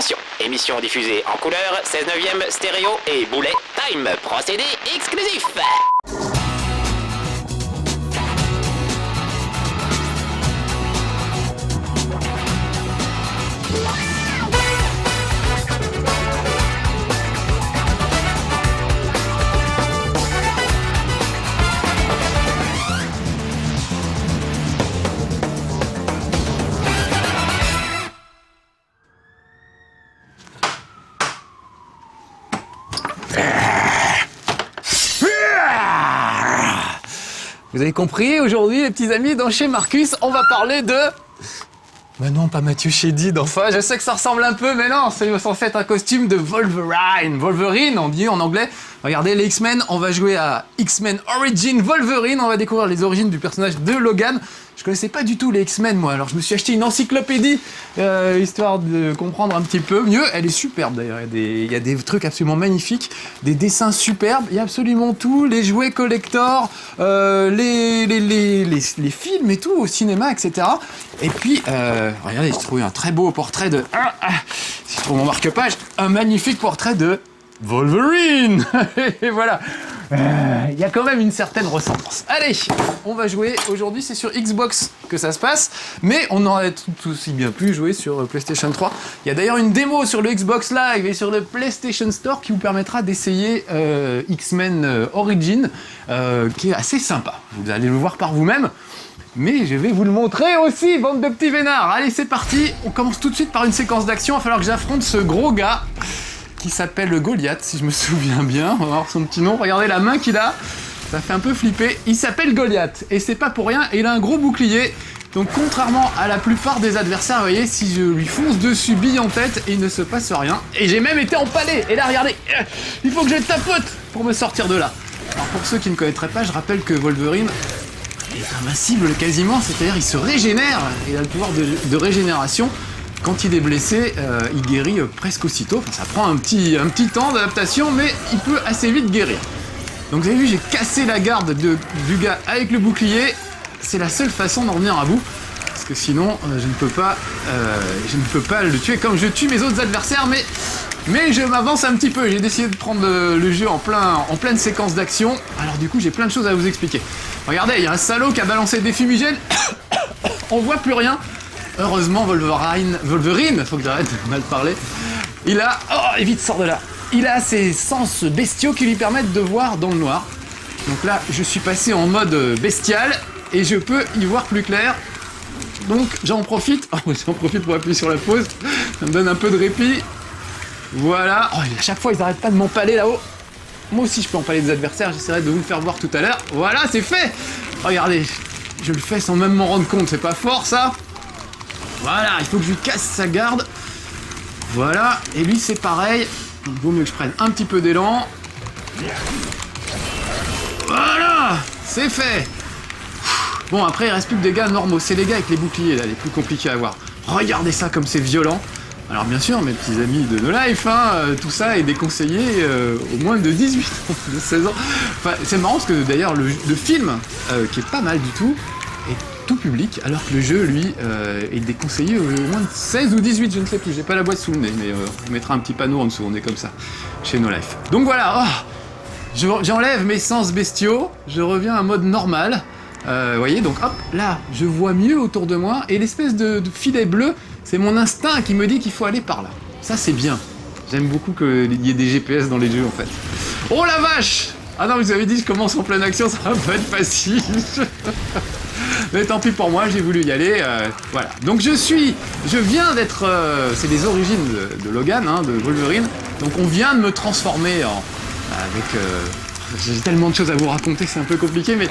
Attention, émission diffusée en couleur, 16/9 stéréo et boulet time, procédé exclusif. Vous avez compris, aujourd'hui, les petits amis, dans Chez Marcus, on va parler de... Bah non, pas Mathieu Chédid, enfin, je sais que ça ressemble un peu, mais non, c'est censé être un costume de Wolverine. Wolverine, on dit en anglais. Regardez, les X-Men, on va jouer à X-Men Origin Wolverine, on va découvrir les origines du personnage de Logan. Je connaissais pas du tout les X-Men, moi, alors je me suis acheté une encyclopédie, histoire de comprendre un petit peu mieux. Elle est superbe, d'ailleurs, il y a des trucs absolument magnifiques, des dessins superbes, il y a absolument tout, les jouets collector, les films et tout, au cinéma, etc. Et puis, regardez, j'ai trouvé un très beau portrait de... si je trouve mon marque-page, un magnifique portrait de Wolverine. Et voilà. Il y a quand même une certaine ressemblance. Allez, on va jouer. Aujourd'hui, c'est sur Xbox que ça se passe, mais on aurait tout aussi bien pu jouer sur PlayStation 3. Il y a d'ailleurs une démo sur le Xbox Live et sur le PlayStation Store qui vous permettra d'essayer X-Men Origin, qui est assez sympa. Vous allez le voir par vous-même. Mais je vais vous le montrer aussi, bande de petits vénards. Allez, c'est parti. On commence tout de suite par une séquence d'action. Il va falloir que j'affronte ce gros gars qui s'appelle Goliath, si je me souviens bien. On va voir son petit nom. Regardez la main qu'il a. Ça fait un peu flipper. Il s'appelle Goliath. Et c'est pas pour rien. Et il a un gros bouclier. Donc contrairement à la plupart des adversaires, vous voyez, si je lui fonce dessus bille en tête, il ne se passe rien. Et j'ai même été empalé. Et là, regardez. Il faut que je tapote pour me sortir de là. Alors pour ceux qui ne connaîtraient pas, je rappelle que Wolverine est invincible quasiment. C'est-à-dire il se régénère. Il a le pouvoir de régénération. Quand il est blessé, il guérit presque aussitôt. Enfin, ça prend un petit temps d'adaptation, mais il peut assez vite guérir. Donc vous avez vu, j'ai cassé la garde du gars avec le bouclier. C'est la seule façon d'en venir à bout. Parce que sinon, je ne peux pas le tuer comme je tue mes autres adversaires. Mais je m'avance un petit peu. J'ai décidé de prendre le jeu en pleine séquence d'action. Alors du coup, j'ai plein de choses à vous expliquer. Regardez, il y a un salaud qui a balancé des fumigènes. On voit plus rien. Heureusement, Wolverine, faut que j'arrête de mal parler. Il a... Oh, vite, sors de là. Il a ses sens bestiaux qui lui permettent de voir dans le noir. Donc là, je suis passé en mode bestial et je peux y voir plus clair. Donc, j'en profite. Oh, j'en profite pour appuyer sur la pause. Ça me donne un peu de répit. Voilà. Oh, à chaque fois, ils n'arrêtent pas de m'empaler là-haut. Moi aussi, je peux empaler des adversaires. J'essaierai de vous le faire voir tout à l'heure. Voilà, c'est fait. Regardez, je le fais sans même m'en rendre compte. C'est pas fort, ça? Voilà, il faut que je lui casse sa garde. Voilà, et lui c'est pareil. Il vaut mieux que je prenne un petit peu d'élan. Voilà, c'est fait. Bon, après il reste plus que des gars normaux. C'est les gars avec les boucliers là, les plus compliqués à voir. Regardez ça comme c'est violent. Alors bien sûr, mes petits amis de No Life, tout ça est déconseillé au moins de 18 ans, de 16 ans. Enfin, c'est marrant parce que d'ailleurs le film, qui est pas mal du tout, est tout public, alors que le jeu, lui, est déconseillé au moins de 16 ou 18, je ne sais plus, j'ai pas la boîte sous le nez, mais on mettra un petit panneau en dessous, on est comme ça, chez No Life. Donc voilà, j'enlève mes sens bestiaux, je reviens à un mode normal, vous voyez, donc hop, là, je vois mieux autour de moi, et l'espèce de filet bleu, c'est mon instinct qui me dit qu'il faut aller par là. Ça, c'est bien. J'aime beaucoup qu'il y ait des GPS dans les jeux, en fait. Oh la vache! Ah non, vous avez dit, je commence en pleine action, ça va pas être facile. Mais tant pis pour moi, j'ai voulu y aller, voilà. Donc je viens d'être, c'est les origines de Logan, de Wolverine. Donc on vient de me transformer j'ai tellement de choses à vous raconter, c'est un peu compliqué, mais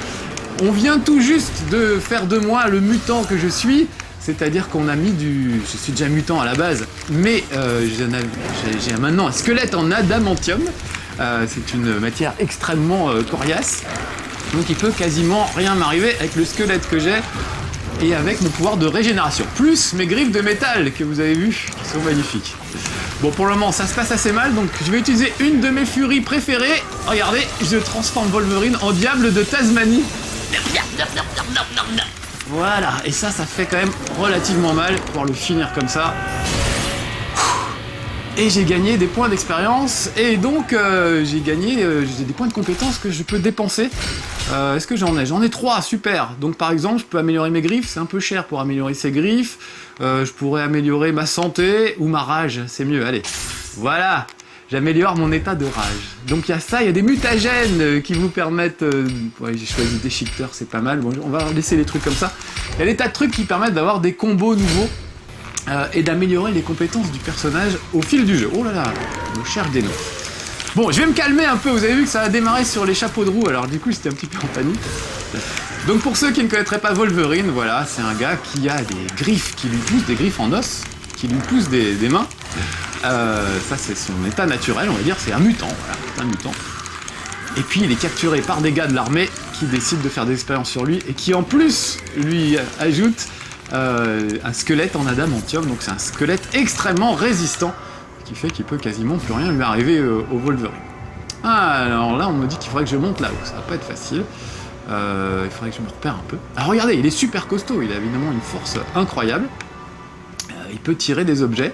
on vient tout juste de faire de moi le mutant que je suis. C'est-à-dire qu'on a mis je suis déjà mutant à la base, mais j'ai maintenant un squelette en adamantium. C'est une matière extrêmement coriace. Donc il peut quasiment rien m'arriver avec le squelette que j'ai et avec mon pouvoir de régénération. Plus mes griffes de métal que vous avez vues, qui sont magnifiques. Bon, pour le moment, ça se passe assez mal, donc je vais utiliser une de mes furies préférées. Regardez, je transforme Wolverine en diable de Tasmanie. Voilà, et ça fait quand même relativement mal, pouvoir le finir comme ça. Et j'ai gagné des points d'expérience, et donc j'ai des points de compétences que je peux dépenser. Est-ce que j'en ai? J'en ai 3, super. Donc par exemple, je peux améliorer mes griffes, c'est un peu cher pour améliorer ses griffes. Je pourrais améliorer ma santé, ou ma rage, c'est mieux, allez. Voilà, j'améliore mon état de rage. Donc il y a ça, il y a des mutagènes qui vous permettent... Ouais, j'ai choisi déchiqueteur, c'est pas mal, bon, on va laisser les trucs comme ça. Il y a des tas de trucs qui permettent d'avoir des combos nouveaux. Et d'améliorer les compétences du personnage au fil du jeu. Oh là là, je cherche des noms. Bon, je vais me calmer un peu, vous avez vu que ça a démarré sur les chapeaux de roue, alors du coup j'étais un petit peu en panique. Donc pour ceux qui ne connaîtraient pas Wolverine, voilà, c'est un gars qui a des griffes, qui lui poussent des griffes en os, qui lui poussent des mains. Ça c'est son état naturel, on va dire, c'est un mutant, voilà, un mutant. Et puis il est capturé par des gars de l'armée qui décident de faire des expériences sur lui et qui en plus lui ajoutent un squelette en adamantium, donc c'est un squelette extrêmement résistant, qui fait qu'il peut quasiment plus rien lui arriver au Wolverine. Ah, alors là on me dit qu'il faudrait que je monte là-haut, ça va pas être facile, il faudrait que je me repère un peu. Alors regardez, il est super costaud, il a évidemment une force incroyable, il peut tirer des objets.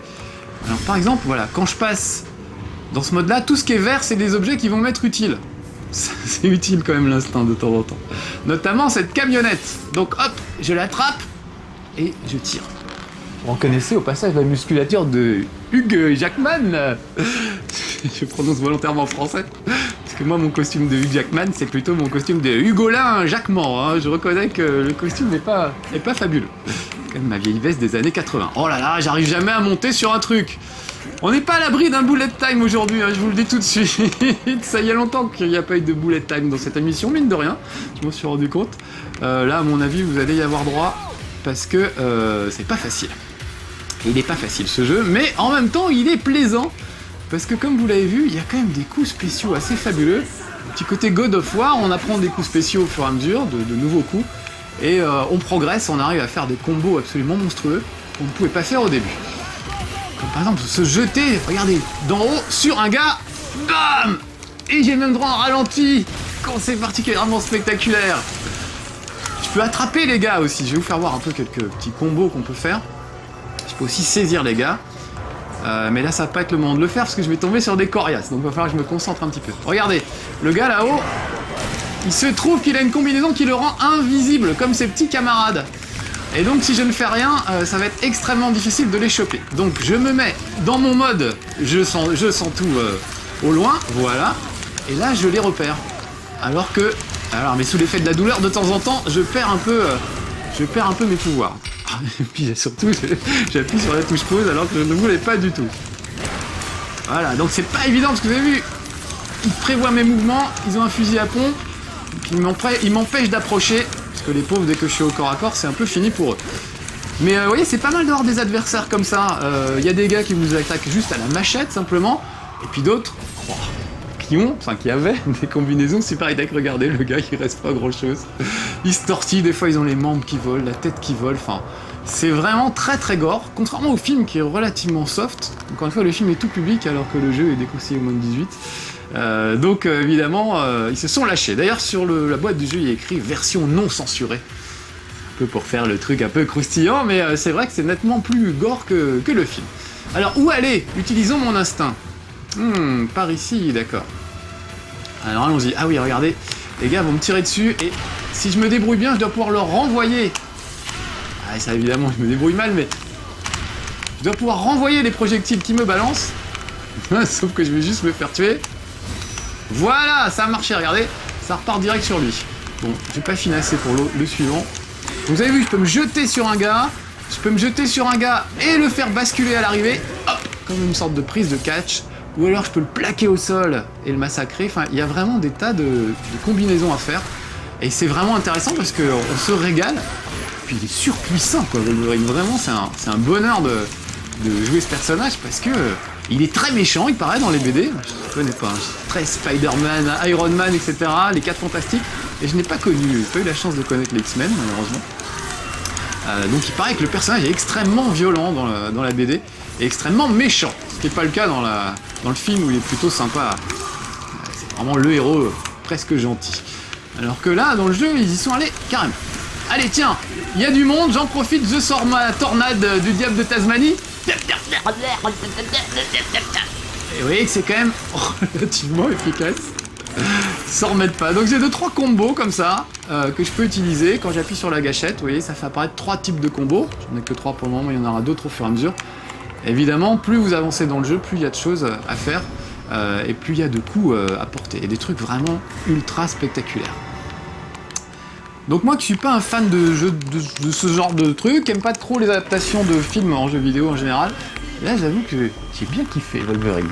Alors par exemple, voilà, quand je passe dans ce mode-là, tout ce qui est vert, c'est des objets qui vont m'être utiles. C'est utile quand même l'instinct de temps en temps. Notamment cette camionnette. Donc hop, je l'attrape, et je tire. Vous reconnaissez au passage la musculature de Hugh Jackman. Je prononce volontairement français, parce que moi mon costume de Hugh Jackman c'est plutôt mon costume de Hugolin Jacquement, hein. Je reconnais que le costume n'est pas fabuleux. C'est quand même ma vieille veste des années 80. Oh là là, j'arrive jamais à monter sur un truc. On n'est pas à l'abri d'un bullet time aujourd'hui, hein, je vous le dis tout de suite. Ça y a longtemps qu'il n'y a pas eu de bullet time dans cette émission, mine de rien. Je m'en suis rendu compte. Là à mon avis vous allez y avoir droit, parce que c'est pas facile. Il est pas facile ce jeu, mais en même temps il est plaisant, parce que comme vous l'avez vu, il y a quand même des coups spéciaux assez fabuleux. Petit côté God of War, on apprend des coups spéciaux au fur et à mesure, de nouveaux coups, et on progresse, on arrive à faire des combos absolument monstrueux qu'on ne pouvait pas faire au début. Comme par exemple se jeter, regardez, d'en haut sur un gars, bam! Et j'ai même droit en ralenti, quand c'est particulièrement spectaculaire. Je peux attraper les gars aussi, je vais vous faire voir un peu quelques petits combos qu'on peut faire. Je peux aussi saisir les gars. Mais là ça va pas être le moment de le faire parce que je vais tomber sur des coriaces, donc il va falloir que je me concentre un petit peu. Regardez, le gars là-haut, il se trouve qu'il a une combinaison qui le rend invisible, comme ses petits camarades. Et donc si je ne fais rien, ça va être extrêmement difficile de les choper. Donc je me mets dans mon mode, je sens tout au loin, voilà. Et là je les repère. Alors que... Alors, mais sous l'effet de la douleur, de temps en temps, je perds un peu mes pouvoirs. Et puis surtout, j'appuie sur la touche pause alors que je ne voulais pas du tout. Voilà, donc c'est pas évident parce que vous avez vu, ils prévoient mes mouvements, ils ont un fusil à pompe, ils m'empêchent d'approcher, parce que les pauvres, dès que je suis au corps à corps, c'est un peu fini pour eux. Mais vous voyez, c'est pas mal d'avoir des adversaires comme ça. Il y a des gars qui vous attaquent juste à la machette simplement, et puis d'autres qui avaient des combinaisons super high-tech. Regardez, le gars, il reste pas grand-chose. Il se tortille, des fois ils ont les membres qui volent, la tête qui vole, enfin... C'est vraiment très très gore, contrairement au film qui est relativement soft. Encore une fois, le film est tout public alors que le jeu est déconseillé au moins de 18. Donc évidemment, ils se sont lâchés. D'ailleurs, sur la boîte du jeu, il y a écrit « version non censurée ». Un peu pour faire le truc un peu croustillant, mais c'est vrai que c'est nettement plus gore que le film. Alors, où aller? Utilisons mon instinct. Par ici, d'accord. Alors allons-y. Ah oui, regardez, les gars vont me tirer dessus et si je me débrouille bien, je dois pouvoir leur renvoyer. Ah, ça évidemment, je me débrouille mal, mais je dois pouvoir renvoyer les projectiles qui me balancent. Sauf que je vais juste me faire tuer. Voilà, ça a marché, regardez, ça repart direct sur lui. Bon, je vais pas finasser pour le suivant. Vous avez vu, je peux me jeter sur un gars, et le faire basculer à l'arrivée, hop, comme une sorte de prise de catch. Ou alors je peux le plaquer au sol et le massacrer. Enfin, il y a vraiment des tas de combinaisons à faire. Et c'est vraiment intéressant parce qu'on se régale. Puis il est surpuissant, quoi, Wolverine. Vraiment, c'est un bonheur de jouer ce personnage parce que il est très méchant, il paraît, dans les BD. Je connais pas, très Spider-Man, Iron Man, etc. Les 4 Fantastiques. Et je n'ai pas eu la chance de connaître les X-Men, malheureusement. Donc il paraît que le personnage est extrêmement violent dans la BD et extrêmement méchant. Ce qui n'est pas le cas dans le film où il est plutôt sympa. C'est vraiment le héros presque gentil. Alors que là, dans le jeu, ils y sont allés carrément. Allez, tiens, il y a du monde, j'en profite, je sors ma tornade du diable de Tasmanie. Et vous voyez que c'est quand même relativement efficace. Sans remettre pas. Donc j'ai 2-3 combos comme ça que je peux utiliser quand j'appuie sur la gâchette. Vous voyez, ça fait apparaître 3 types de combos. J'en ai que 3 pour le moment, mais il y en aura d'autres au fur et à mesure. Évidemment, plus vous avancez dans le jeu, plus il y a de choses à faire et plus il y a de coups à porter. Et des trucs vraiment ultra spectaculaires. Donc moi qui suis pas un fan de jeux de ce genre de trucs, qui aime pas trop les adaptations de films en jeux vidéo en général, là j'avoue que j'ai bien kiffé Wolverine.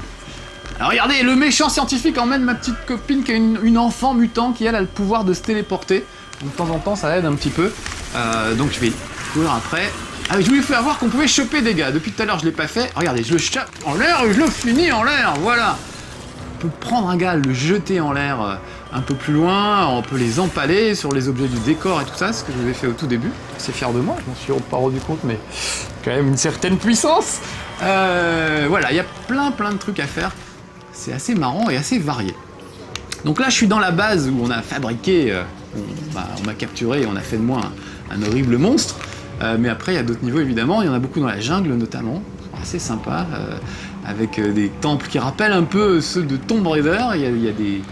Alors regardez, le méchant scientifique emmène ma petite copine qui a une enfant mutant qui elle a le pouvoir de se téléporter. Donc de temps en temps ça aide un petit peu. Donc je vais courir après. Ah mais je voulais faire voir qu'on pouvait choper des gars. Depuis tout à l'heure je l'ai pas fait. Regardez, je le chope en l'air et je le finis en l'air, voilà. On peut prendre un gars, le jeter en l'air un peu plus loin, on peut les empaler sur les objets du décor et tout ça, ce que je vous ai fait au tout début. C'est fier de moi, je m'en suis pas rendu compte, mais quand même une certaine puissance. Voilà, il y a plein de trucs à faire. C'est assez marrant et assez varié. Donc là, je suis dans la base où on a fabriqué, on m'a capturé et on a fait de moi un horrible monstre. Mais après, il y a d'autres niveaux évidemment. Il y en a beaucoup dans la jungle notamment, assez sympa, avec des temples qui rappellent un peu ceux de Tomb Raider. Il y a des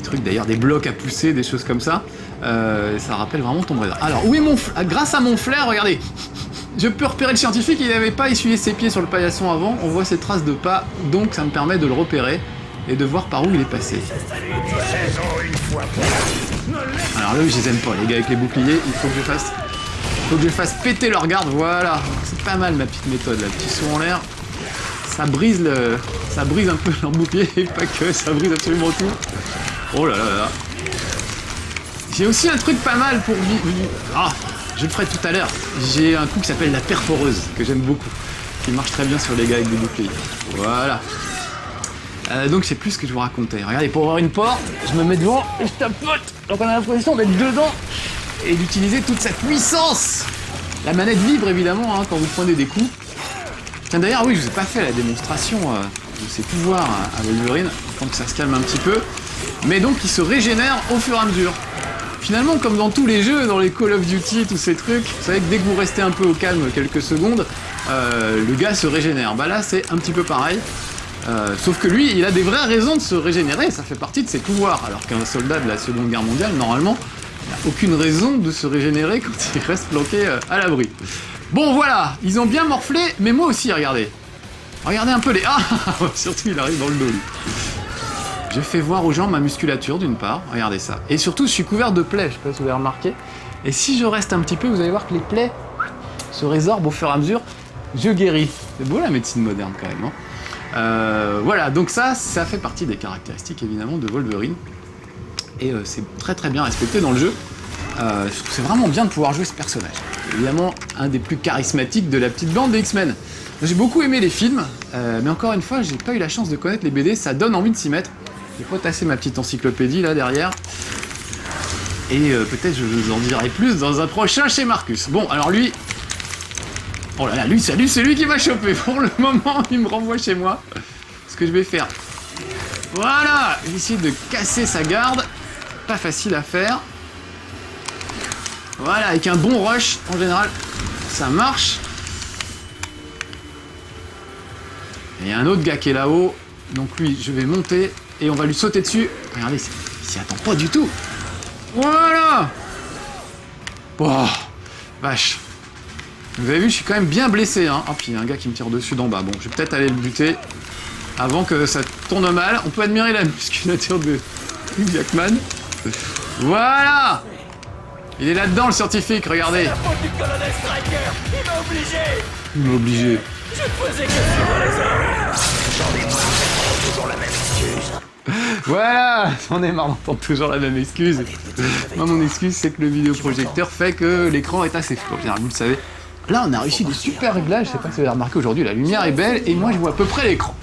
trucs d'ailleurs, des blocs à pousser, des choses comme ça. Ça rappelle vraiment Tomb Raider. Alors, oui, grâce à mon flair, regardez. Je peux repérer le scientifique, il n'avait pas essuyé ses pieds sur le paillasson avant, on voit ses traces de pas, donc ça me permet de le repérer et de voir par où il est passé. Alors là, je les aime pas, les gars avec les boucliers, il faut que je fasse péter leur garde, voilà. C'est pas mal ma petite méthode, là, petit saut en l'air, ça brise un peu leur bouclier, et pas que, ça brise absolument tout. Oh là là là. J'ai aussi un truc pas mal pour je le ferai tout à l'heure. J'ai un coup qui s'appelle la perforeuse, que j'aime beaucoup, qui marche très bien sur les gars avec des boucliers. Voilà. Donc c'est plus ce que je vous racontais. Regardez, pour avoir une porte, je me mets devant et je tapote. Donc on a l'impression d'être dedans et d'utiliser toute sa puissance. La manette vibre évidemment quand vous prenez des coups. Tiens d'ailleurs, oui, je vous ai pas fait la démonstration de ses pouvoirs à Wolverine, tant que ça se calme un petit peu. Mais donc il se régénère au fur et à mesure. Finalement, comme dans tous les jeux, dans les Call of Duty, tous ces trucs, vous savez que dès que vous restez un peu au calme quelques secondes, le gars se régénère. Bah là, c'est un petit peu pareil. Sauf que lui, il a des vraies raisons de se régénérer, ça fait partie de ses pouvoirs. Alors qu'un soldat de la Seconde Guerre mondiale, normalement, il n'a aucune raison de se régénérer quand il reste planqué à l'abri. Bon, voilà, ils ont bien morflé, mais moi aussi, regardez. Regardez un peu les... Ah, surtout, il arrive dans le dos, lui. Je fais voir aux gens ma musculature d'une part, regardez ça. Et surtout, je suis couvert de plaies, je sais pas si vous avez remarqué. Et si je reste un petit peu, vous allez voir que les plaies se résorbent au fur et à mesure. Je guéris. C'est beau la médecine moderne quand même. Voilà, donc ça fait partie des caractéristiques évidemment de Wolverine. Et c'est très bien respecté dans le jeu. C'est vraiment bien de pouvoir jouer ce personnage. Évidemment, un des plus charismatiques de la petite bande des X-Men. J'ai beaucoup aimé les films, mais encore une fois, j'ai pas eu la chance de connaître les BD, ça donne envie de s'y mettre. J'ai potassé ma petite encyclopédie là derrière. Et peut-être je vous en dirai plus dans un prochain chez Marcus. Bon, alors lui... Oh là là, lui, c'est lui qui m'a chopé. Pour le moment, il me renvoie chez moi. Ce que je vais faire... Voilà, j'ai essayé de casser sa garde. Pas facile à faire. Voilà, avec un bon rush, en général, ça marche. Et il y a un autre gars qui est là-haut. Donc lui, je vais monter et on va lui sauter dessus. Regardez, il s'y attend pas du tout. Voilà. Oh, vache. Vous avez vu, je suis quand même bien blessé. Hein. Oh, puis il y a un gars qui me tire dessus d'en bas. Bon, je vais peut-être aller le buter avant que ça tourne mal. On peut admirer la musculature de Hugh Jackman. Voilà. Il est là-dedans, le scientifique, regardez. C'est la faute du colonel Stryker. Il m'a obligé. Il m'a obligé. Je faisais que suivre les ordres. J'en ai marre d'entendre toujours la même excuse. Voilà, j'en ai marre d'entendre toujours la même excuse. Moi, mon excuse, c'est que le vidéoprojecteur fait que l'écran est assez flou. Vous le savez. Là, on a réussi des super réglages. Je sais pas si vous avez remarqué aujourd'hui, la lumière est belle et moi, je vois à peu près l'écran.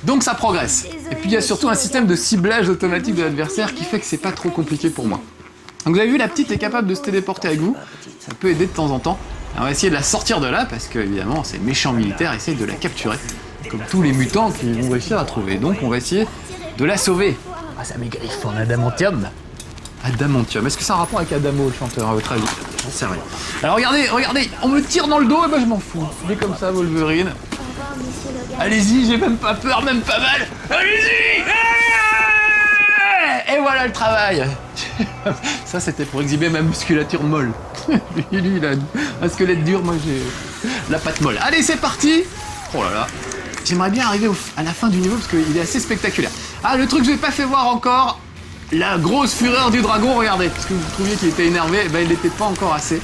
Donc, ça progresse. Et puis, il y a surtout un système de ciblage automatique de l'adversaire qui fait que c'est pas trop compliqué pour moi. Donc, vous avez vu, la petite est capable de se téléporter avec vous. Ça peut aider de temps en temps. On va essayer de la sortir de là parce que, évidemment, ces méchants militaires essayent de la capturer. Comme tous les mutants qu'ils vont réussir à trouver. Donc, on va essayer de la sauver. Ah, ça m'égriffe en adamantium. Adamantium. Est-ce que ça a un rapport avec Adamo, le chanteur, à votre avis? J'en sais rien. Alors regardez, on me tire dans le dos, et ben je m'en fous. Il est comme ça, Wolverine. Allez-y, j'ai même pas peur, même pas mal. Allez-y. Et voilà le travail. Ça, c'était pour exhiber ma musculature molle. Lui, il a un squelette dur, moi j'ai la patte molle. Allez, c'est parti. Oh là là. J'aimerais bien arriver à la fin du niveau parce qu'il est assez spectaculaire. Ah, le truc que je n'ai pas fait voir encore, la grosse fureur du dragon, regardez. Parce que vous trouviez qu'il était énervé, eh ben, il n'était pas encore assez.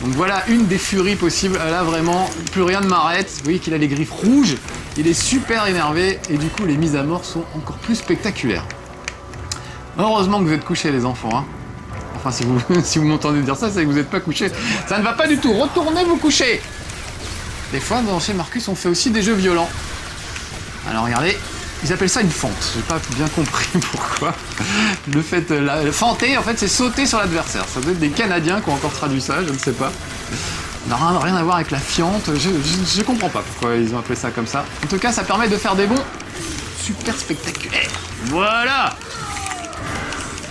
Donc voilà une des furies possibles. Là, vraiment, plus rien ne m'arrête. Vous voyez qu'il a les griffes rouges. Il est super énervé et du coup, les mises à mort sont encore plus spectaculaires. Heureusement que vous êtes couchés, les enfants. Hein. Enfin, si vous m'entendez dire ça, c'est que vous n'êtes pas couchés. Ça ne va pas du tout. Retournez vous coucher. Des fois, chez Marcus, on fait aussi des jeux violents. Alors, regardez. Ils appellent ça une fente. J'ai pas bien compris pourquoi. Le fait, fenter, en fait, c'est sauter sur l'adversaire. Ça doit être des Canadiens qui ont encore traduit ça, je ne sais pas. Ça n'a rien à voir avec la fiente. Je comprends pas pourquoi ils ont appelé ça comme ça. En tout cas, ça permet de faire des bonds super spectaculaires. Voilà.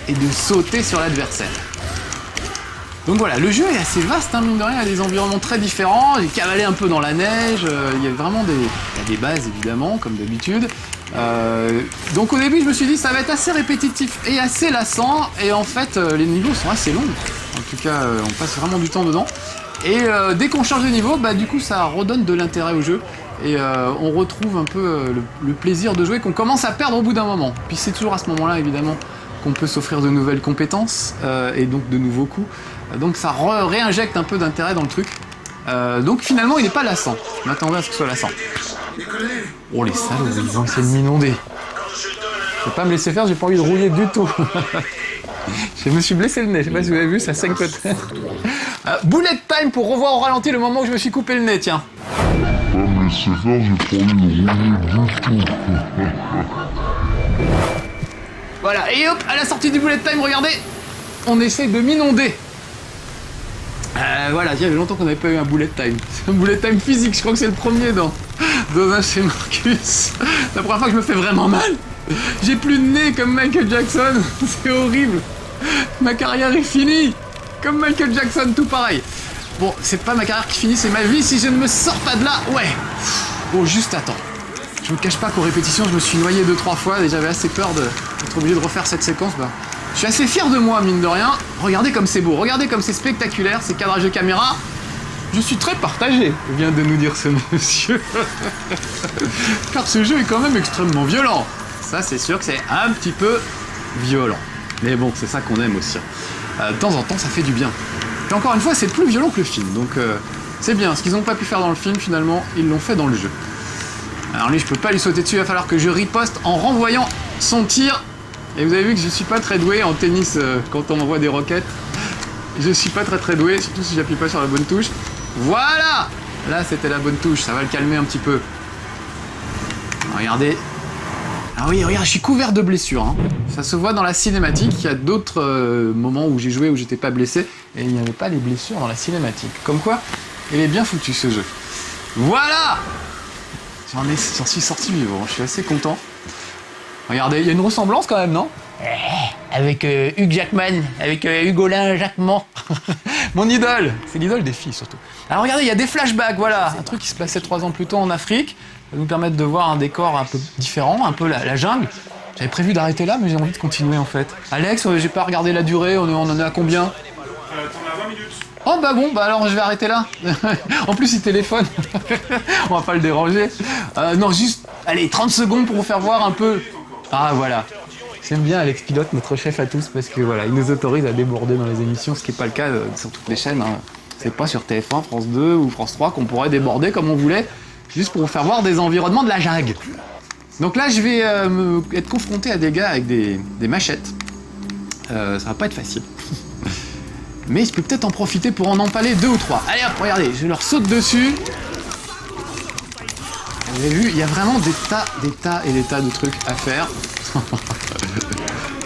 Et de sauter sur l'adversaire. Donc voilà, le jeu est assez vaste, hein, mine de rien, il y a des environnements très différents, j'ai cavalé un peu dans la neige, il y a vraiment des bases évidemment, comme d'habitude. Donc au début je me suis dit ça va être assez répétitif et assez lassant, et en fait les niveaux sont assez longs, en tout cas on passe vraiment du temps dedans. Et dès qu'on change de niveau, bah du coup ça redonne de l'intérêt au jeu, et on retrouve un peu le plaisir de jouer qu'on commence à perdre au bout d'un moment. Puis c'est toujours à ce moment-là évidemment qu'on peut s'offrir de nouvelles compétences et donc de nouveaux coups. Donc ça réinjecte un peu d'intérêt dans le truc. Donc finalement il n'est pas lassant. Je m'attendais à ce que ce soit lassant. Oh les salauds, ils ont essayé de m'inonder. Je vais pas me laisser faire, j'ai pas envie de rouiller du tout. Je me suis blessé le nez, je sais pas si vous avez vu, ça saigne peut-être. Bullet time pour revoir au ralenti le moment où je me suis coupé le nez, tiens. Pas me laisser faire, j'ai pas envie de rouiller du tout. Voilà, et hop, à la sortie du bullet time, regardez, on essaie de m'inonder. Voilà, il y avait longtemps qu'on n'avait pas eu un bullet time. C'est un bullet time physique, je crois que c'est le premier dans un chez Marcus. C'est la première fois que je me fais vraiment mal. J'ai plus de nez comme Michael Jackson, c'est horrible. Ma carrière est finie, comme Michael Jackson, tout pareil. Bon, c'est pas ma carrière qui finit, c'est ma vie si je ne me sors pas de là, ouais. Bon, juste attends. Je me cache pas qu'aux répétitions, je me suis noyé 2-3 fois et j'avais assez peur d'être obligé de refaire cette séquence. Bah, je suis assez fier de moi, mine de rien. Regardez comme c'est beau, regardez comme c'est spectaculaire, ces cadrages de caméra. Je suis très partagé, vient de nous dire ce monsieur. Car ce jeu est quand même extrêmement violent. Ça, c'est sûr que c'est un petit peu violent. Mais bon, c'est ça qu'on aime aussi. De temps en temps, ça fait du bien. Et encore une fois, c'est plus violent que le film. Donc, c'est bien. Ce qu'ils n'ont pas pu faire dans le film, finalement, ils l'ont fait dans le jeu. Alors lui, je peux pas lui sauter dessus, il va falloir que je riposte en renvoyant son tir. Et vous avez vu que je suis pas très doué en tennis quand on envoie des roquettes. Je suis pas très doué, surtout si j'appuie pas sur la bonne touche. Voilà! Là, c'était la bonne touche, ça va le calmer un petit peu. Regardez. Ah oui, regarde, je suis couvert de blessures. Hein. Ça se voit dans la cinématique. Il y a d'autres moments où j'ai joué où j'étais pas blessé et il n'y avait pas les blessures dans la cinématique. Comme quoi, il est bien foutu ce jeu. Voilà! J'en suis sorti vivant, je suis assez content. Regardez, il y a une ressemblance quand même, non? Avec Hugh Jackman, avec Hugolin Jacquemont. Mon idole, c'est l'idole des filles surtout. Alors regardez, il y a des flashbacks, voilà, un truc qui se passait 3 ans plus tôt en Afrique. Ça va nous permettre de voir un décor un peu différent, un peu la jungle. J'avais prévu d'arrêter là, mais j'ai envie de continuer en fait. Alex, j'ai pas regardé la durée, on en est à combien? T'en as 20 minutes. Oh bah bon, bah alors je vais arrêter là. En plus il téléphone, on va pas le déranger. Non, juste, allez, 30 secondes pour vous faire voir un peu. Ah voilà. J'aime bien Alex Pilote, notre chef à tous, parce que voilà, il nous autorise à déborder dans les émissions, ce qui n'est pas le cas sur toutes les chaînes. Hein. C'est pas sur TF1, France 2 ou France 3 qu'on pourrait déborder comme on voulait, juste pour vous faire voir des environnements de la jungle. Donc là, je vais être confronté à des gars avec des machettes. Ça va pas être facile. Mais je peux peut-être en profiter pour en empaler 2 ou 3. Allez hop, regardez, je leur saute dessus. Vous avez vu, il y a vraiment des tas et des tas de trucs à faire.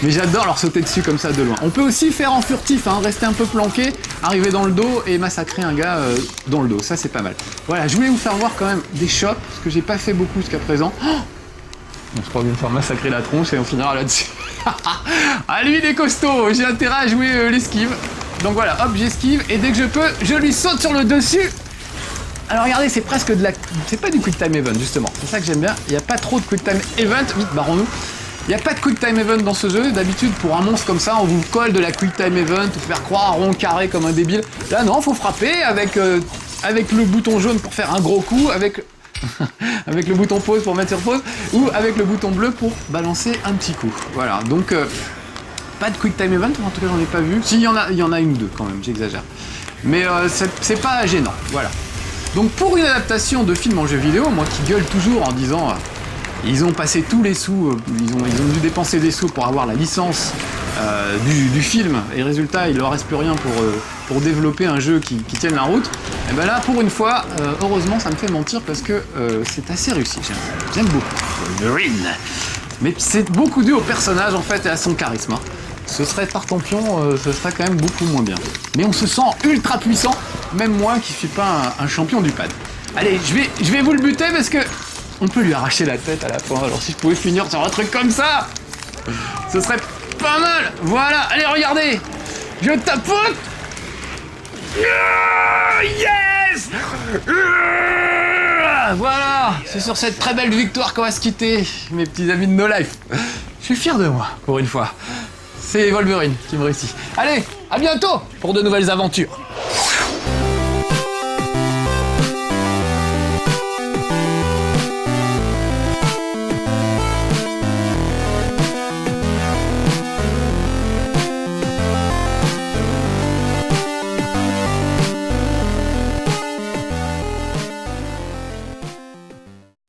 Mais j'adore leur sauter dessus comme ça de loin. On peut aussi faire en furtif, hein, rester un peu planqué, arriver dans le dos et massacrer un gars dans le dos. Ça, c'est pas mal. Voilà, je voulais vous faire voir quand même des shots, parce que j'ai pas fait beaucoup jusqu'à présent. Oh, je crois que je vais me faire massacrer la tronche et on finira là-dessus. Ah, lui, il est costaud. J'ai intérêt à jouer l'esquive. Donc voilà, hop, j'esquive et dès que je peux, je lui saute sur le dessus. Alors regardez, c'est presque de la... C'est pas du quick time event justement, c'est ça que j'aime bien. Il n'y a pas trop de quick time event, vite barrons-nous. Il n'y a pas de quick time event dans ce jeu. D'habitude, pour un monstre comme ça, on vous colle de la quick time event, vous faire croire rond carré comme un débile. Là non, faut frapper avec le bouton jaune pour faire un gros coup, avec avec le bouton pause pour mettre sur pause, ou avec le bouton bleu pour balancer un petit coup. Voilà, donc pas de quick time event, en tout cas j'en ai pas vu. Si, il y en a une ou deux quand même, j'exagère. Mais c'est pas gênant, voilà. Donc pour une adaptation de film en jeu vidéo, moi qui gueule toujours en disant ils ont passé tous les sous, ils ont dû dépenser des sous pour avoir la licence du film, et résultat il leur reste plus rien pour développer un jeu qui tienne la route. Et ben là pour une fois, heureusement ça me fait mentir parce que c'est assez réussi, j'aime beaucoup Wolverine. Mais c'est beaucoup dû au personnage en fait et à son charisme. Ce serait Tartampion, ce serait quand même beaucoup moins bien. Mais on se sent ultra puissant, même moi qui suis pas un champion du pad. Allez, je vais vous le buter parce que on peut lui arracher la tête à la fin. Alors si je pouvais finir sur un truc comme ça, ce serait pas mal. Voilà, allez regardez, je tapote. Yes. Voilà, c'est sur cette très belle victoire qu'on va se quitter, mes petits amis de No Life. Je suis fier de moi, pour une fois. C'est Wolverine qui me réussit. Allez, à bientôt pour de nouvelles aventures.